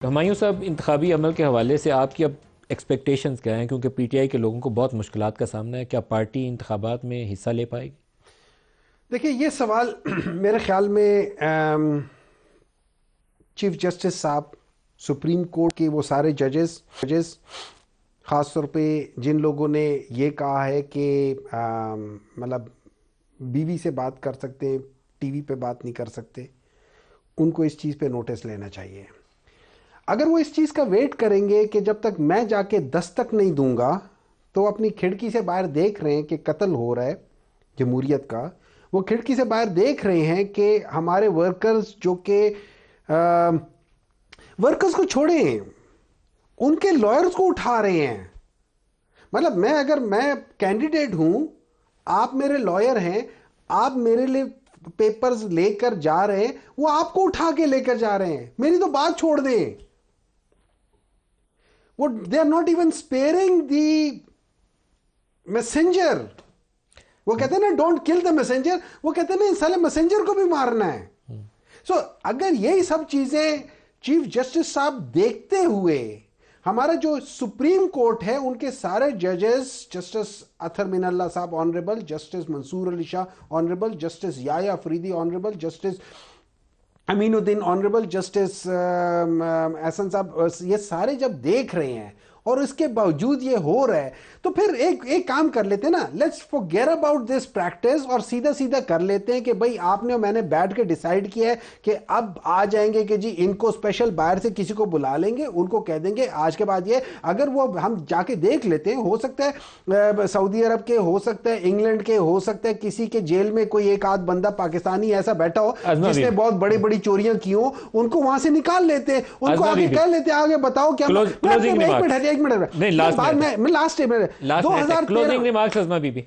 हुमायूं साहब, इंतखाबी अमल के हवाले से आपकी अब एक्सपेक्टेशंस क्या हैं? क्योंकि पीटीआई के लोगों को बहुत मुश्किलात का सामना है। क्या पार्टी इंतखाबात में हिस्सा ले पाएगी? देखिए ये सवाल मेरे ख्याल में चीफ जस्टिस साहब, सुप्रीम कोर्ट के वो सारे जजेस ख़ास तौर पे जिन लोगों ने ये कहा है कि मतलब बीवी से बात कर सकते, टीवी पे बात नहीं कर सकते, उनको इस चीज़ पे नोटिस लेना चाहिए। अगर वो इस चीज़ का वेट करेंगे कि जब तक मैं जाके दस्तक नहीं दूंगा, तो अपनी खिड़की से बाहर देख रहे हैं कि कत्ल हो रहा है जमहूरियत का, वो खिड़की से बाहर देख रहे हैं कि हमारे वर्कर्स जो कि वर्कर्स को छोड़ें, उनके लॉयर्स को उठा रहे हैं। मतलब अगर मैं कैंडिडेट हूं, आप मेरे लॉयर हैं, आप मेरे लिए पेपर्स लेकर जा रहे हैं, वो आपको उठा के लेकर जा रहे हैं। मेरी तो बात छोड़ दें, वो they are not even sparing the messenger. वो कहते हैं ना, डोंट किल द मैसेंजर, वो कहते हैं ना, साले मैसेंजर को भी मारना है। सो अगर यही सब चीजें चीफ जस्टिस साहब देखते हुए, हमारा जो सुप्रीम कोर्ट है उनके सारे जजेस, जस्टिस अतर मिनल्ला साहब honourable, justice Mansoor Ali Shah honourable, justice Yahya Faridi honourable, justice Aminuddin honourable, justice Ahsan साहब, ये सारे जब देख रहे हैं और इसके बावजूद ये हो रहा है, तो फिर एक काम कर लेते हैं ना, let's forget about this practice और सीधा सीधा कर लेते हैं कि भाई आपने मैंने बैठ के डिसाइड किया है कि अब आ जाएंगे कि जी इनको स्पेशल बाहर से किसी को बुला लेंगे, उनको कह देंगे आज के बाद ये, अगर वो हम जाके देख लेते हैं, हो सकता है सऊदी अरब के, हो सकता है इंग्लैंड के, हो सकता है किसी के जेल में कोई एक आध बंदा पाकिस्तानी ऐसा बैठा हो जिसने बहुत बड़ी बड़ी चोरियां की हो, उनको वहां से निकाल लेते हैं, उनको आगे कह लेते हैं, आगे बताओ क्या। एक मिनट नहीं, लास्ट में 2013 क्लोजिंग रिमार्क्स अज़मा बीबी।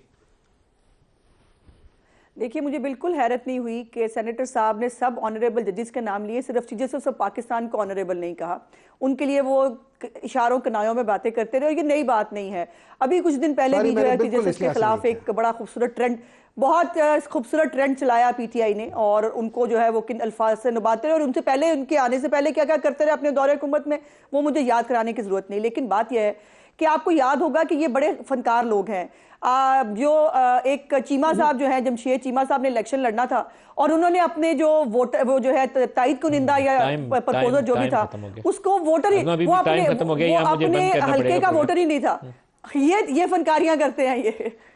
देखिए, मुझे बिल्कुल हैरत नहीं हुई कि सेनेटर साहब ने सब ऑनरेबल जजेस के नाम लिए, सिर्फ चीजें से सब पाकिस्तान को ऑनरेबल नहीं कहा। उनके लिए वो इशारों कनायों में बातें करते रहे, और ये नई बात नहीं है। अभी कुछ दिन पहले भी जो है कि जस्टिस के खिलाफ एक बड़ा खूबसूरत ट्रेंड, बहुत खूबसूरत ट्रेंड चलाया पीटीआई ने, और उनको जो है वो किन अल्फाज से नबाते रहे, और उनसे पहले, उनके आने से पहले क्या क्या करते रहे अपने दौरे हुकूमत में, वो मुझे याद कराने की जरूरत नहीं। लेकिन बात यह है कि आपको याद होगा कि ये बड़े फनकार लोग हैं। एक चीमा साहब जो है, जमशेद चीमा साहब ने इलेक्शन लड़ना था, और उन्होंने अपने जो वोटर, वो जो है तायद कुनिंदा या प्रपोजल जो भी था, उसको वोटर, वो अपने हल्के का वोटर ही नहीं था। ये फनकारियां करते हैं ये।